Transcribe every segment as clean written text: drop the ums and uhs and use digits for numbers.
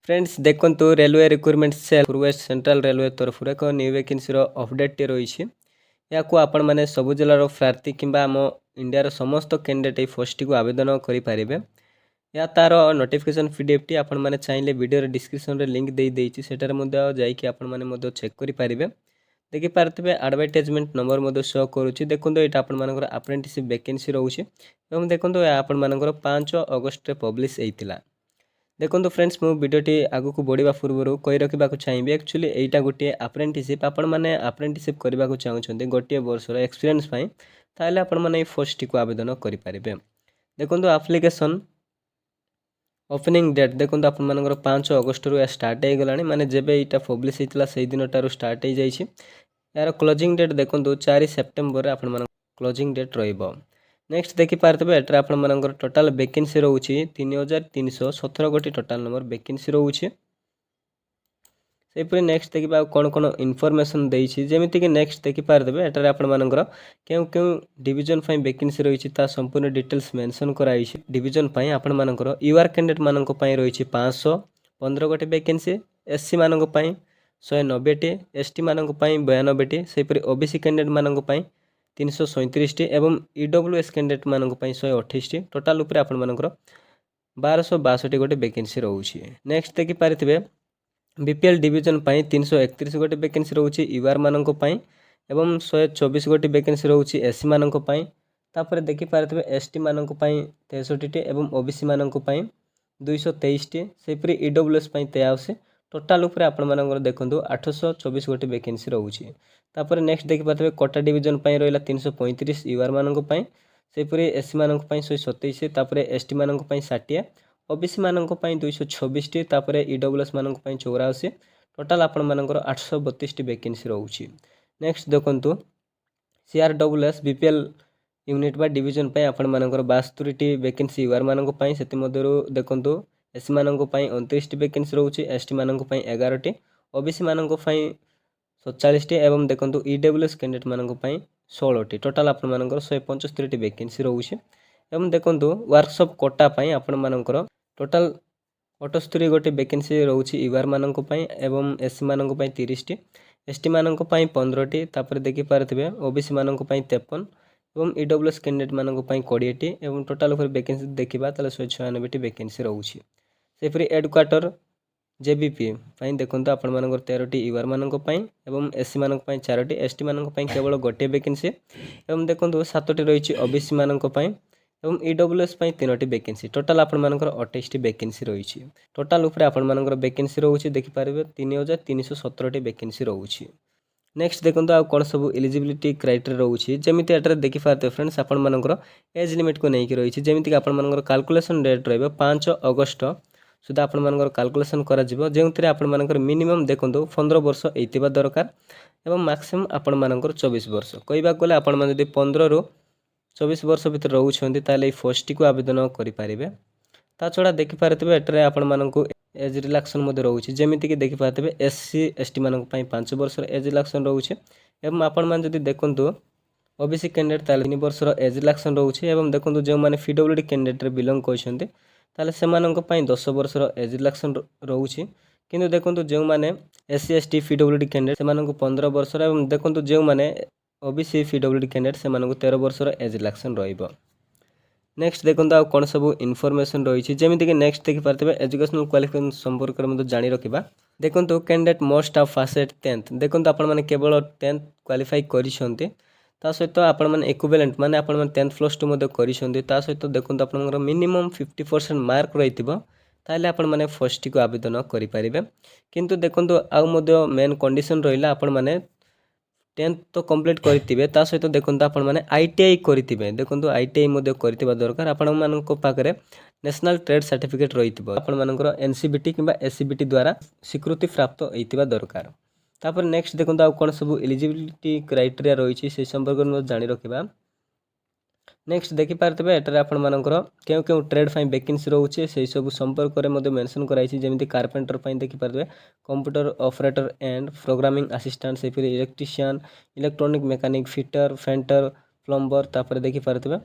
Friends देखंतु railway recruitment cell पूर्वेस्ट central railway तरफ एक न्यू वैकेंसी अपडेट रही या आपण मैंने सबु जिलार प्रार्थी किंबा आम इंडियार समस्त कैंडिडेट ये पोस्ट को आवेदन करें या तार नोटिफिकेशन पीडीएफ टी आपण मैंने चाहिए वीडियो डिस्क्रिप्शन रे लिंक दे देछि सेटार मध्ये जाइए आपण मैंने चेक करें देखि पारथिबे एडवर्टाइजमेंट नंबर शो करूछि देखंतु एटा आपण मानकर अप्रेंटिसशिप वैकेंसी रहउछि एवं देखंतु आपण मानकर 5 अगस्त रे पब्लिश हेइतिला। देखो फ्रेंड्स मु वीडियोटी आगु को बढ़िया पूर्व कही रखा चाहिए एक्चुअली यहाँ गोटे अप्रेंटिसशिप आपण मैंने अप्रेंटिसशिप करने को चाहते गोटे वर्षर एक्सपीरियंस ताहले आपण मैंने पोस्ट को आवेदन करेंगे। देखो आप्लिकेसन ओपनिंग डेट देखो आपण मानकर 5 अगस्त रु स्टार्ट हो गला माने जेबे यहाँ पब्लिश होता से दिन टार स्टार्ट हो जाइए। यार क्लोजिंग डेट देखो 4 सेप्टेम्बर आपण मान क्लोजिंग डेट रहिबो। नेक्स्ट देखि पारतबे एटर आपण मानकर टोटल वैकेंसी रहउछि 3317 गोटी टोटल नंबर वैकेंसी रहउछि। सेपरि नेक्स्ट देखिबा कोन कोन इन्फॉर्मेशन देइछि जेमिति कि नेक्स्ट देखि पारतबे एटर आपण मानकर केउ केउ डिवीजन फाइ वैकेंसी रहिछि ता संपूर्ण डिटेल्स मेंशन कराइछि। डिवीजन फाइ आपण मानकर यूआर कैंडिडेट मानक पई रहिछि 515 गोटी वैकेंसी, एससी मानक पई 190 टी, एसटी मानक पई 92 टी, सेपरि ओबीसी कैंडिडेट मानक पई 337 टी एवं ईडब्ल्यूएस कैंडिडेट मानक पई 128 टी टोटल ऊपर आपण मानकर 1262 गोटे वैकेंसी रहउछि। नेक्स्ट देखि पारिथिबे बीपीएल डिवीजन पई 331 गोटे वैकेंसी रहउछि यूआर मानक पई एवं 124 गोटे वैकेंसी रहउछि एससी मानक पई। तापर देखि पारिथिबे एसटी मानक पई 63 टी एवं ओबीसी मानक पई 223 टी सेपरि ईडब्ल्यूएस पई 83 टोटाल ऊपर आपण मानकर देखंतु 824 गोटे वैकेंसी रहउछि। तापर नेक्स्ट देखि पाथबे कोटा डिवीजन पई रहला 335 यूआर मानक पई सेपरि एससी मानक पई 127 तापर एसटी मानक पई 60 ओबीसी मानक पई 226 टी तापर ईडब्ल्यूएस मानक पई 84 टोटाल आपण मानकर 832 टी वैकेंसी रहउछि। नेक्स्ट देखंतु सीआरडब्ल्यूएस बीपीएल यूनिट बा डिवीजन पई आपण मानकर 72 टी वैकेंसी यूआर मानक पई सेति मध्यरु देखंतु एससी मानक पई 29 टी वैकेंसी रहउछि, एसटी मानक पई 11 टी, ओबीसी मानक पई 47 टी एवं देखंतु ईडब्ल्यूएस कैंडिडेट मानक पई 16 टी टोटाल आपण मानकर 175 टी वैकेंसी रहउछि। एवं देखंतु वर्कशॉप कोटा पई आपण मानकर टोटाल 78 गोटे वैकेंसी रहउछि यूआर मानक पई एवं एससी मानक पई 30 टी, एसटी मानक पई 15 टी तापर देखि पारथिबे ओबीसी मानक पई 53 एवं ईडब्ल्यूएस कैंडिडेट मानक पई 20 टी एवं टोटाल ऊपर वैकेंसी देखिबा ताले 196 टी वैकेंसी रहउछि। सेपरि हेडक्वार्टर जेबीपी पई देखंतु आपण मानकर 13 टी यूआर मानक पई एवं एससी मानक पई 4 टी, एसटी मानक पई केवल गोटे वैकेंसी एवं देखंतु 7 टी रहिछि ओबीसी मानक पई एवं ईडब्ल्यूएस पई 3 टी वैकेंसी टोटाल आपण मानकर 28 टी वैकेंसी रहिछि। टोटाल ऊपर आपण मानकर वैकेंसी रहउछि देखि पारिबे 3317 टी वैकेंसी रहउछि। नेक्स्ट देखंतु आ कोन सब एलिजिबिलिटी क्राइटेरिया रहउछि जेमिति एटर देखि पारते फ्रेंड्स आपण मानकर एज लिमिट को नै कि रहिछि जेमिति कि आपण मानकर कैलकुलेशन डेट रहबे 5 अगस्त सुधा आपण मानकर कैलकुलेशन करा जिवो जेउथिरे आपण मानकर मिनिमम देखंतु 15 वर्ष एतिबा दरकार एवं मैक्सिमम आपण मानकर 24 वर्ष कहबा गले आपण मान जदि 15 रु 24 वर्ष भितर रहउछन्ती ताले पोस्ट को आवेदन करि पारिबे। ता छडा देखि पारथिबे एटरे आपण मानकु एज रिलैक्सन मध्ये रहउछि जेमिति कि देखि पारथिबे एससी एसटी मानक पई 5 वर्षर एज रिलैक्सन रहउछि एवं आपण मान जदि देखंतु ओबीसी कैंडिडेट ताले 3 वर्षर एज रिलैक्सन रहउछि एवं देखंतु जे माने पीडब्ल्यूडी कैंडिडेट रे बिलोंग करछन्ती ताले सेमानक पई 10 वर्षर एज रिलैक्सन रहउछि किंतु देखंतु जे माने एससी एसटी पीडब्ल्यूडी कैंडिडेट सेमानक 15 वर्षर एवं देखंतु जे माने ओबीसी पीडब्ल्यूडी कैंडिडेट सेमानक 13 वर्षर एज रिलैक्सन रहिबो। नेक्स्ट देखंतु आ कोन सब इन्फॉर्मेशन रहिछि जेमिति कि नेक्स्ट देखि पारथिबे एजुकेशनल क्वालिफिकेशन संपर्क रे मते जानि रखिबा। देखंतु कैंडिडेट मस्ट हाव पास एट 10th देखंतु आपण माने केवल 10th क्वालिफाई करिसंती ता सहित आपण माने इक्विवेलेंट माने आपण माने 10th प्लस 2 मध्ये करिसंती ता सहित देखंतु आपनकर मिनिमम 50% मार्क रहितिबो ताले आपण माने फर्स्ट को आवेदन करि पारिबे। किंतु देखंतु आ मध्ये मेन कंडीशन रहिला आपण माने 10th तो कंप्लीट करितिबे ता सहित देखंतु आपण माने आईटीआई करितिबे देखंतु आईटीआई मध्ये करितिबा दरकार आपण मानक पाखरे नेशनल ट्रेड सर्टिफिकेट रहितिबो आपण मानकर एनसीबीटी किबा एससीबीटी द्वारा स्वीकृति प्राप्त होइतिबा दरकार। तापर नेक्स्ट देखंतु आ कोन सब एलिजिबिलिटी क्राइटेरिया रहिछि से संपर्क में जानि रखिबा। नेक्स्ट देखि पारथिबे एटर आपण मानकर केउ केउ ट्रेड फाइ वैकेंसी रहउछि से सब संपर्क रे मध्ये मेंशन कराइछि जेमिति कारपेंटर फाइ देखि पारथिबे computer operator and programming assistant से फिर electrician electronic mechanic fitter painter plumber तापर देखि पारथिबे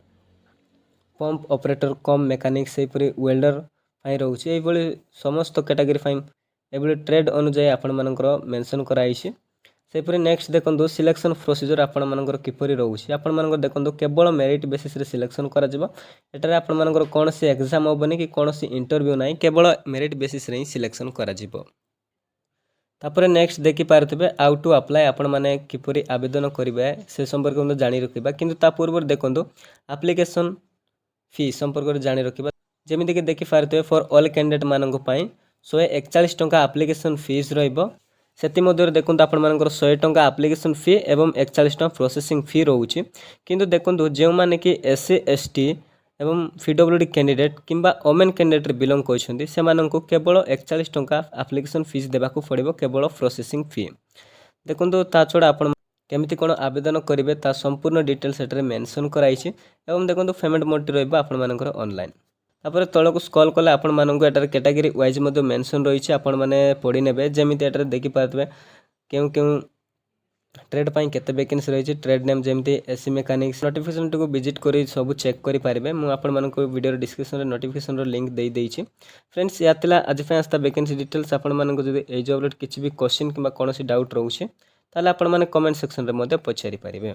पंप ऑपरेटर कम मैकेनिक से फिर वेल्डर ପାଇଁ ରହୁଛି। ଏଇଭଳି ସମସ୍ତ କ୍ୟାଟାଗୋରୀ ପାଇଁ ଏଭଳି ଟ୍ରେଡ୍ ଅନୁଯାୟୀ ଆପଣମାନଙ୍କର ମେନସନ୍ କରାଯାଇଛି। ସେହିପରି ନେକ୍ସଟ ଦେଖନ୍ତୁ ସିଲେକ୍ସନ୍ ପ୍ରୋସିଜର୍ ଆପଣମାନଙ୍କର କିପରି ରହୁଛି। ଆପଣମାନଙ୍କର ଦେଖନ୍ତୁ କେବଳ ମେରିଟ୍ ବେସିସ୍ରେ ସିଲେକ୍ସନ୍ କରାଯିବ। ଏଠାରେ ଆପଣମାନଙ୍କର କୌଣସି ଏକ୍ଜାମ୍ ହେବନି କି କୌଣସି ଇଣ୍ଟରଭ୍ୟୁ ନାହିଁ, କେବଳ ମେରିଟ୍ ବେସିସ୍ରେ ହିଁ ସିଲେକ୍ସନ୍ କରାଯିବ। ତାପରେ ନେକ୍ସଟ ଦେଖିପାରୁଥିବେ ଆଉ ଟୁ ଆପ୍ଲାଏ ଆପଣମାନେ କିପରି ଆବେଦନ କରିବେ ସେ ସମ୍ପର୍କରେ ମଧ୍ୟ ଜାଣି ରଖିବା। କିନ୍ତୁ ତା ପୂର୍ବରୁ ଦେଖନ୍ତୁ ଆପ୍ଲିକେସନ୍ ଫି ସମ୍ପର୍କରେ ଜାଣି ରଖିବା। ଯେମିତିକି ଦେଖିପାରୁଥିବେ ଫର୍ ଅଲ୍ କ୍ୟାଣ୍ଡିଡେଟ୍ ମାନଙ୍କ ପାଇଁ 141 ଟଙ୍କା ଆପ୍ଲିକେସନ୍ ଫିସ୍ ରହିବ। ସେଥିମଧ୍ୟରୁ ଦେଖନ୍ତୁ ଆପଣମାନଙ୍କର 100 ଟଙ୍କା ଆପ୍ଲିକେସନ୍ ଫି ଏବଂ 41 ଟଙ୍କା ପ୍ରୋସେସିଂ ଫି ରହୁଛି। କିନ୍ତୁ ଦେଖନ୍ତୁ ଯେଉଁମାନେ କି SC ST ଏବଂ PWD କ୍ୟାଣ୍ଡିଡେଟ୍ କିମ୍ବା ଓମେନ୍ କ୍ୟାଣ୍ଡିଡେଟ୍ରେ ବିଲଙ୍ଗ କରିଛନ୍ତି ସେମାନଙ୍କୁ କେବଳ 41 ଟଙ୍କା ଆପ୍ଲିକେସନ୍ ଫିସ୍ ଦେବାକୁ ପଡ଼ିବ, କେବଳ ପ୍ରୋସେସିଂ ଫି। ଦେଖନ୍ତୁ ତା ଛଡ଼ା ଆପଣ କେମିତି କ'ଣ ଆବେଦନ କରିବେ ତା ସମ୍ପୂର୍ଣ୍ଣ ଡିଟେଲ୍ସ ଏଠାରେ ମେନସନ୍ କରାଯାଇଛି। ଏବଂ ଦେଖନ୍ତୁ ପେମେଣ୍ଟ ମୋଡ଼ଟି ରହିବ ଆପଣମାନଙ୍କର ଅନଲାଇନ୍। ତାପରେ ତଳକୁ ସ୍କ୍ରଲ୍ କଲେ ଆପଣମାନଙ୍କୁ ଏଠାରେ କ୍ୟାଟାଗୋରୀ ୱାଇଜ୍ ମଧ୍ୟ ମେନସନ୍ ରହିଛି, ଆପଣମାନେ ପଢ଼ି ନେବେ। ଯେମିତି ଏଠାରେ ଦେଖିପାରୁଥିବେ କେଉଁ କେଉଁ ଟ୍ରେଡ୍ ପାଇଁ କେତେ ଭ୍ୟାକେନ୍ସି ରହିଛି, ଟ୍ରେଡ୍ ନେମ୍ ଯେମିତି SC ମେକାନିକ୍ସ। ନୋଟିଫିକେସନ୍ଟିକୁ ଭିଜିଟ୍ କରି ସବୁ ଚେକ୍ କରିପାରିବେ। ମୁଁ ଆପଣମାନଙ୍କୁ ଭିଡ଼ିଓର ଡିସ୍କ୍ରିପ୍ସନରେ ନୋଟିଫିକେସନ୍ର ଲିଙ୍କ୍ ଦେଇଦେଇଛି। ଫ୍ରେଣ୍ଡସ୍ ଏହା ଥିଲା ଆଜି ପାଇଁ ଆସିଥିବା ଭ୍ୟାକେନ୍ସି ଡିଟେଲ୍ସ। ଆପଣମାନଙ୍କୁ ଯଦି এই ଜବ୍ରେ କିଛି ବି କ୍ୱେଶ୍ଚିନ୍ କିମ୍ବା କୌଣସି ଡାଉଟ୍ ରହୁଛି ତାହେଲେ ଆପଣମାନେ କମେଣ୍ଟ ସେକ୍ସନରେ ମଧ୍ୟ ପଚାରିପାରିବେ।